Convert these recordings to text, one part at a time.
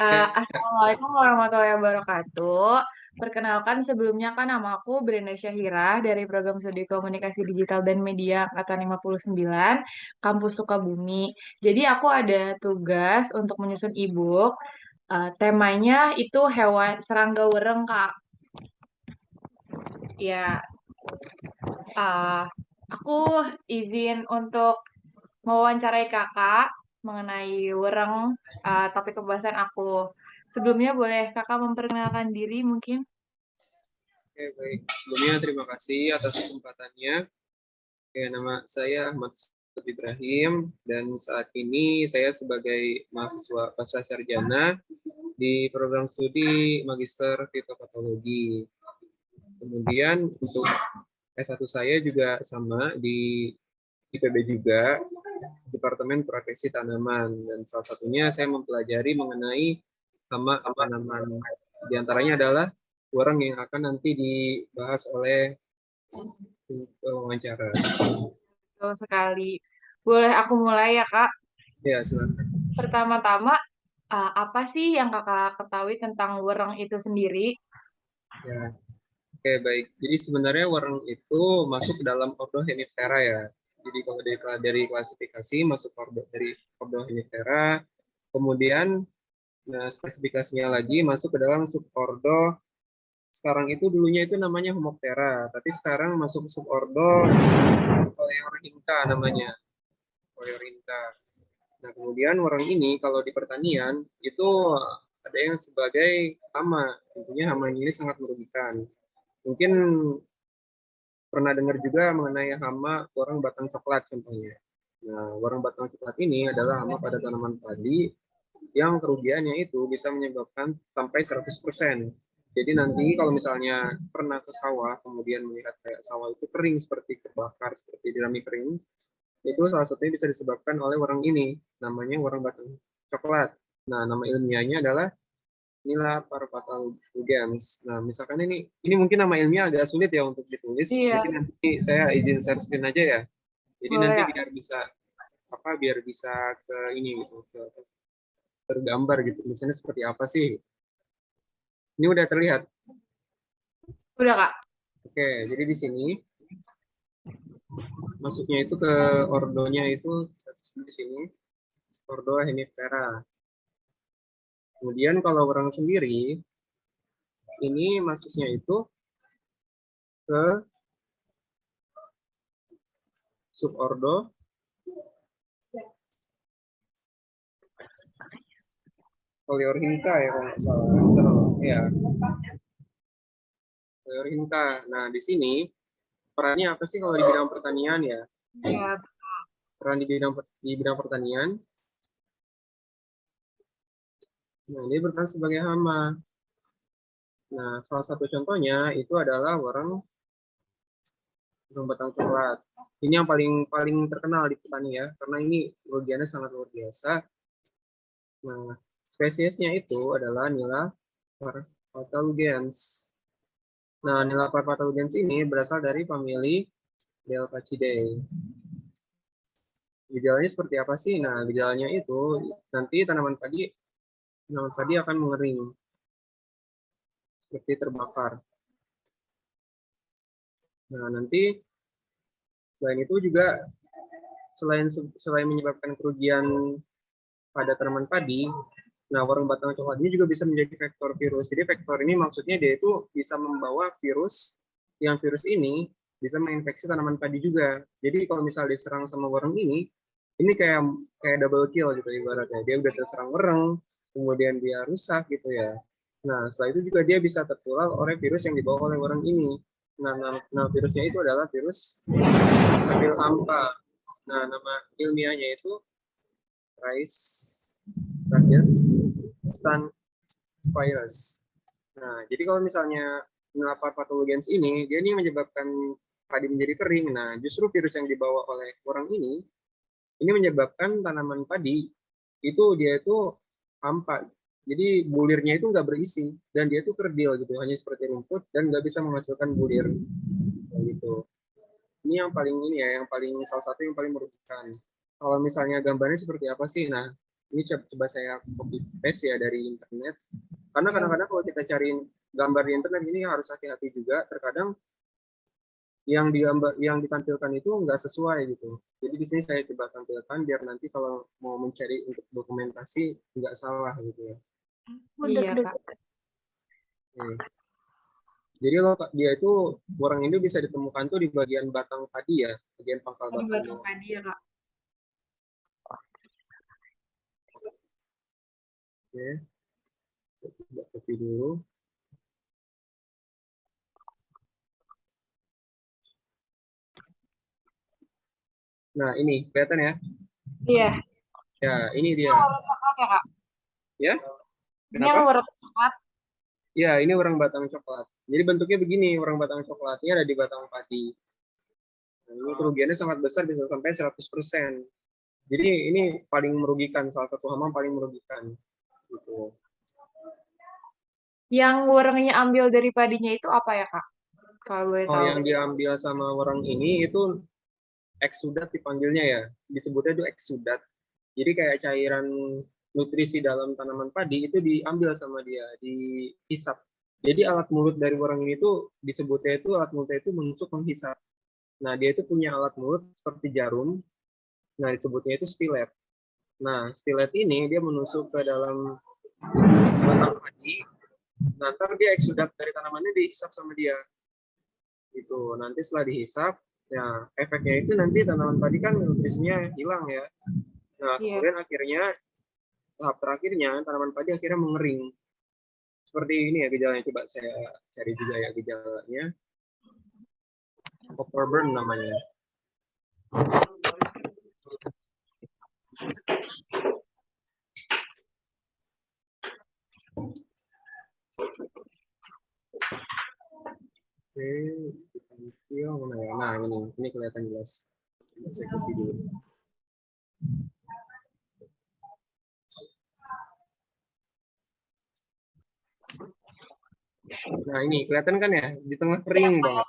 Assalamualaikum warahmatullahi wabarakatuh. Perkenalkan sebelumnya kan nama aku Brenda Syahira dari Program Studi Komunikasi Digital dan Media Angkatan 59, Kampus Sukabumi. Jadi aku ada tugas untuk menyusun e-book. Temanya itu hewan serangga wereng, Kak. Ya, uh, aku izin untuk mewawancarai Kakak mengenai wereng, topik pembahasan aku. Sebelumnya boleh Kakak memperkenalkan diri mungkin? Oke, baik. Sebelumnya terima kasih atas kesempatannya. Oke, nama saya Ahmad Ibrahim dan saat ini saya sebagai mahasiswa pasca sarjana di program studi Magister Fitopatologi. Kemudian untuk S1 saya juga sama di IPB juga, Departemen Proteksi Tanaman. Dan salah satunya saya mempelajari mengenai hama tanaman. Di antaranya adalah orang yang akan nanti dibahas oleh wawancara. Betul sekali. Boleh aku mulai ya, Kak? Ya, silakan. Pertama-tama, apa sih yang Kakak ketahui tentang wereng itu sendiri? Ya, oke, baik. Jadi sebenarnya wereng itu masuk ke dalam ordo Hemiptera ya. Jadi kalau dari klasifikasi masuk dari ordo Hemiptera, kemudian nah, spesifikasinya lagi masuk ke dalam subordo. Sekarang itu dulunya itu namanya Homoptera, tapi sekarang masuk subordo Coleorhinta namanya. Coleorhinta. Nah, kemudian orang ini kalau di pertanian itu ada yang sebagai hama. Tentunya hama ini sangat merugikan. Mungkin pernah dengar juga mengenai hama warang batang coklat contohnya. Nah, warang batang coklat ini adalah hama pada tanaman padi yang kerugiannya itu bisa menyebabkan sampai 100%. Jadi nanti kalau misalnya pernah ke sawah, kemudian melihat kayak sawah itu kering seperti kebakar, seperti dirami kering, itu salah satunya bisa disebabkan oleh warang ini, namanya warang batang coklat. Nah, nama ilmiahnya adalah Nila parvatalugens. Nah, misalkan ini mungkin nama ilmiah agak sulit ya untuk ditulis. Iya, Mungkin nanti saya izin share screen aja ya. Jadi boleh nanti ya. biar bisa ke ini gitu, tergambar gitu. Misalnya seperti apa sih? Ini udah terlihat. Udah, Kak. Oke, jadi di sini masuknya itu ke ordonya itu di sini ordo Hemiptera. Kemudian kalau orang sendiri ini masuknya itu ke subordo Coleorhinta ya kalau nggak salah. Ya, Coleorhinta. Nah, di sini perannya apa sih kalau di bidang pertanian ya? Ya, Peran di bidang pertanian. Nah, dia berperan sebagai hama. Nah, salah satu contohnya itu adalah orang batang coklat. Ini yang paling paling terkenal di petani ya, karena ini kerugiannya sangat luar biasa. Nah, spesiesnya itu adalah Nila parvatalugens. Nah, Nila parvatalugens ini berasal dari famili Delphacidae. Gejalanya seperti apa sih? Nah, gejalanya itu nanti tanaman padi akan mengering seperti terbakar. Nah, nanti selain itu juga selain menyebabkan kerugian pada tanaman padi, nah warung batang coklat ini juga bisa menjadi vektor virus. Jadi vektor ini maksudnya dia itu bisa membawa virus, yang virus ini bisa menginfeksi tanaman padi juga. Jadi kalau misalnya diserang sama warung ini kayak double kill gitu ibaratnya. Dia udah terserang wereng, kemudian dia rusak gitu ya. Nah, setelah itu juga dia bisa tertular oleh virus yang dibawa oleh warung ini. Nah, nama virusnya itu adalah virus Apil Ampa. Nah, nama ilmiahnya itu Rice Terakhir Stan virus. Nah, jadi kalau misalnya melapor patologens dia ini menyebabkan padi menjadi kering. Nah, justru virus yang dibawa oleh orang ini menyebabkan tanaman padi dia itu hampa. Jadi bulirnya itu nggak berisi dan dia itu kerdil gitu, hanya seperti rumput dan nggak bisa menghasilkan bulir gitu. Ini yang paling ini ya, yang paling salah satu yang paling merugikan. Kalau misalnya gambarnya seperti apa sih? Nah, Ini coba saya copy paste ya dari internet. Karena kadang-kadang kalau kita cariin gambar di internet ini harus hati-hati juga. Terkadang yang digambar, yang ditampilkan itu nggak sesuai gitu. Jadi di sini saya coba tampilkan biar nanti kalau mau mencari untuk dokumentasi nggak salah gitu ya. Iya, Kak. Oke. Jadi kalau dia itu orang Indo bisa ditemukan tuh di bagian batang padi ya, bagian pangkal Di batangnya. batang padi ya, Kak. Oke, coba copy dulu. Nah ini kelihatan ya? Iya. Ya ini Ini dia. yang warna coklat ya, Kak? Ya, Ini yang kenapa? warna coklat. Ya ini orang batang coklat. Jadi bentuknya begini, orang batang coklatnya ada di batang padi. Nah, ini kerugiannya sangat besar bisa sampai 100%. Jadi ini paling merugikan, salah satu hama paling merugikan. Gitu. Yang warnanya ambil dari padinya itu apa ya, Kak? Kalau boleh Oh, tahu. yang diambil sama orang ini itu eksudat dipanggilnya ya. Disebutnya itu eksudat. Jadi kayak cairan nutrisi dalam tanaman padi itu diambil sama dia, dihisap. Jadi alat mulut dari orang ini tuh disebutnya itu alat mulutnya itu menusuk menghisap. Nah, dia itu punya alat mulut seperti jarum. Nah, disebutnya itu stilet. Nah, stilet ini dia menusuk ke dalam batang padi. Nah, ntar dia eksudat dari tanamannya dihisap sama dia. Gitu. Nanti setelah dihisap, ya efeknya itu nanti tanaman padi kan nutrisinya hilang ya. Nah, Iya. kemudian akhirnya tahap terakhirnya tanaman padi akhirnya mengering. Seperti ini ya gejalanya. Coba saya cari juga ya gejalanya. Copper burn namanya. Oke, kita mana ya? Nah ini kelihatan jelas. Saya copy dulu. Nah ini kelihatan kan ya di tengah Iya, kering banget.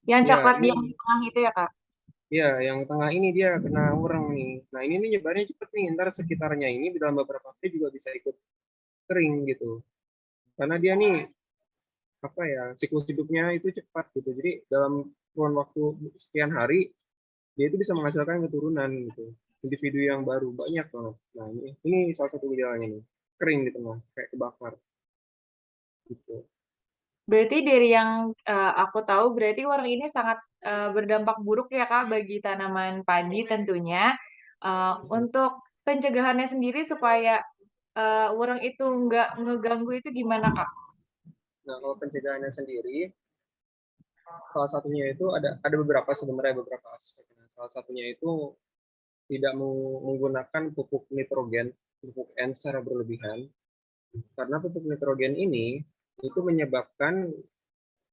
yang Ya coklat yang ini di tengah itu ya, Kak? ya yang tengah ini dia kena urang nih. Nah ini nih nyebarnya cepet nih. Ntar sekitarnya ini dalam beberapa hari juga bisa ikut kering gitu. Karena dia nih apa ya siklus hidupnya itu cepat gitu. Jadi dalam kurun waktu sekian hari dia itu bisa menghasilkan keturunan gitu. Individu yang baru banyak banget. Nah ini salah satu gejalanya nih. Kering di tengah kayak kebakar gitu. Berarti dari yang aku tahu, berarti warna ini sangat berdampak buruk ya, Kak, bagi tanaman padi tentunya. Untuk pencegahannya sendiri supaya warang itu nggak ngeganggu itu gimana, Kak? Nah kalau pencegahannya sendiri salah satunya itu ada beberapa sebenarnya beberapa aspek. Nah, salah satunya itu tidak menggunakan pupuk nitrogen, pupuk N secara berlebihan, karena pupuk nitrogen ini itu menyebabkan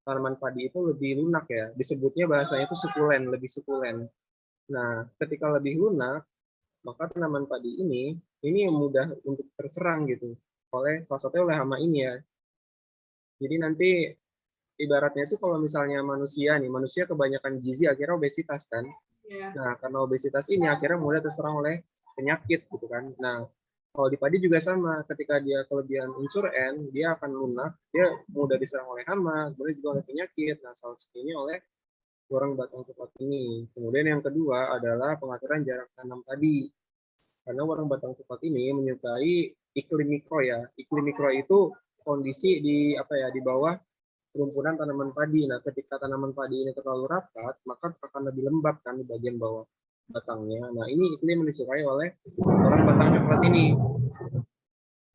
tanaman padi itu lebih lunak ya. Disebutnya bahasanya itu sukulen, lebih sukulen. Nah, ketika lebih lunak, maka tanaman padi ini mudah untuk terserang gitu oleh salah satunya oleh hama ini ya. Jadi nanti ibaratnya itu kalau misalnya manusia nih, manusia kebanyakan gizi akhirnya obesitas kan. Ya. Nah, karena obesitas ini akhirnya mudah terserang oleh penyakit gitu kan. Nah, kalau di padi juga sama, ketika dia kelebihan unsur N, dia akan lunak, dia mudah diserang oleh hama, kemudian juga oleh penyakit. Nah, salah satunya oleh orang batang coklat ini. Kemudian yang kedua adalah pengaturan jarak tanam padi. Karena orang batang coklat ini menyukai iklim mikro ya. Iklim mikro itu kondisi di apa ya di bawah kerumpunan tanaman padi. Nah, ketika tanaman padi ini terlalu rapat, maka akan lebih lembab kan di bagian bawah batangnya. Nah, ini iklim yang disukai oleh orang batang coklat ini.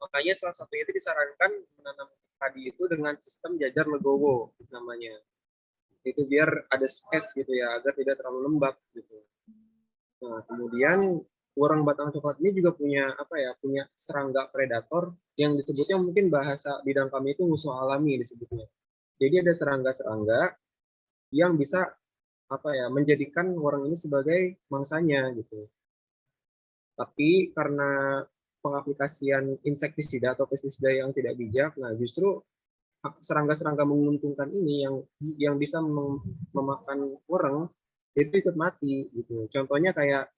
Makanya salah satu itu disarankan menanam padi itu dengan sistem jajar legowo namanya. Itu biar ada space gitu ya, agar tidak terlalu lembab gitu. Nah, kemudian orang batang coklat ini juga punya apa ya, punya serangga predator yang disebutnya mungkin bahasa bidang kami itu musuh alami disebutnya. Jadi ada serangga-serangga yang bisa apa ya menjadikan orang ini sebagai mangsanya gitu. Tapi karena pengaplikasian insektisida atau pestisida yang tidak bijak, nah justru serangga-serangga menguntungkan ini yang bisa memakan orang itu ikut mati gitu. Contohnya kayak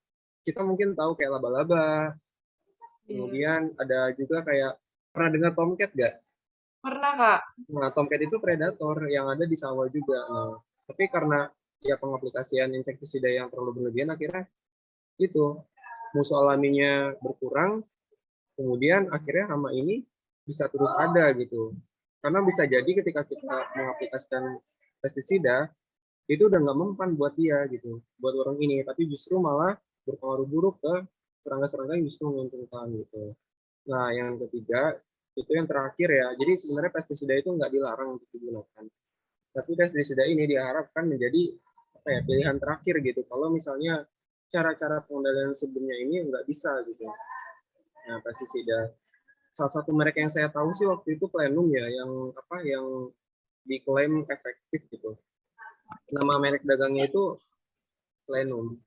kita mungkin tahu kayak laba-laba, Iya. Kemudian ada juga kayak, pernah dengar tomcat nggak? Pernah, Kak. Nah, tomcat itu predator yang ada di sawah juga. Nah, tapi karena ya pengaplikasian insektisida yang terlalu berlebihan, akhirnya itu musuh alaminya berkurang, kemudian akhirnya hama ini bisa terus ada gitu. Karena bisa jadi ketika kita mengaplikasikan pestisida, itu udah nggak mempan buat dia gitu, buat orang ini, tapi justru malah berpengaruh buruk ke serangga-serangga yang justru menguntungkan gitu. Nah, yang ketiga, itu yang terakhir ya, jadi sebenarnya pestisida itu nggak dilarang untuk digunakan. Tapi pestisida ini diharapkan menjadi apa ya, pilihan terakhir gitu. Kalau misalnya cara-cara pengendalian sebelumnya ini nggak bisa gitu. Nah, pestisida. Salah satu merek yang saya tahu sih waktu itu Plenum ya, yang apa yang diklaim efektif gitu. Nama merek dagangnya itu Plenum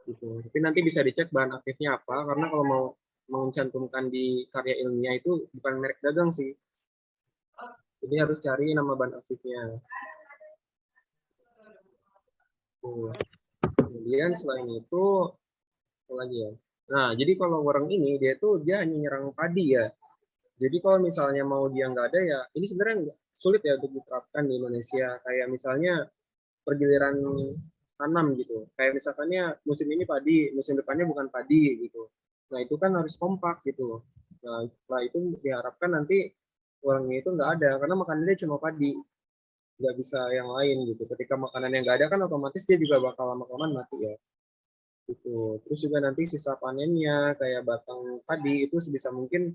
gitu. Tapi nanti bisa dicek bahan aktifnya apa, karena kalau mau mencantumkan di karya ilmiah itu bukan merek dagang sih. Jadi harus cari nama bahan aktifnya. Tuh. Kemudian selain itu apa lagi ya? Nah, jadi kalau orang ini dia hanya nyerang padi ya. Jadi kalau misalnya mau dia nggak ada ya, ini sebenarnya sulit ya untuk diterapkan di Indonesia. Kayak misalnya pergiliran tanam gitu. Kayak misalkannya musim ini padi, musim depannya bukan padi gitu. Nah itu kan harus kompak gitu. Nah setelah itu diharapkan nanti orangnya itu nggak ada karena makanannya cuma padi, nggak bisa yang lain gitu. Ketika makanan yang nggak ada kan otomatis dia juga bakal lama-kelamaan mati ya. Gitu. Terus juga nanti sisa panennya kayak batang padi itu sebisa mungkin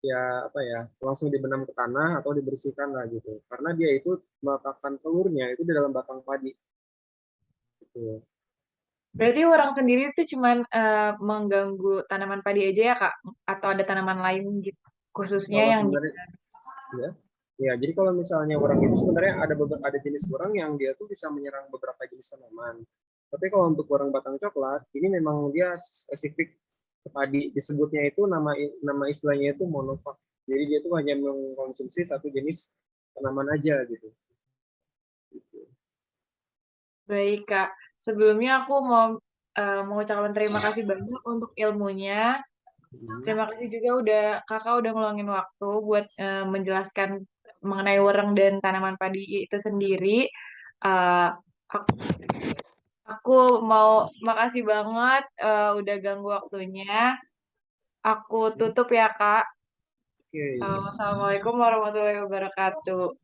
ya apa ya langsung dibenam ke tanah atau dibersihkan lah gitu. Karena dia itu meletakkan telurnya itu di dalam batang padi. Gitu. Berarti orang sendiri tuh cuman mengganggu tanaman padi aja ya, Kak? Atau ada tanaman lain gitu, khususnya Kalau yang di... sebenarnya ya, ya jadi kalau misalnya orang itu sebenarnya ada jenis orang yang dia tuh bisa menyerang beberapa jenis tanaman. Tapi kalau untuk orang batang coklat, ini memang dia spesifik ke padi. Disebutnya itu nama istilahnya itu monofag. Jadi dia tuh hanya mengkonsumsi satu jenis tanaman aja gitu. Baik, Kak. Sebelumnya aku mau mengucapkan terima kasih banyak untuk ilmunya. Hmm. Terima kasih juga Kakak udah ngeluangin waktu buat menjelaskan mengenai wereng dan tanaman padi itu sendiri. Eh, aku, aku mau makasih banget udah ganggu waktunya. Aku tutup ya, Kak. Oke. Wassalamualaikum warahmatullahi wabarakatuh.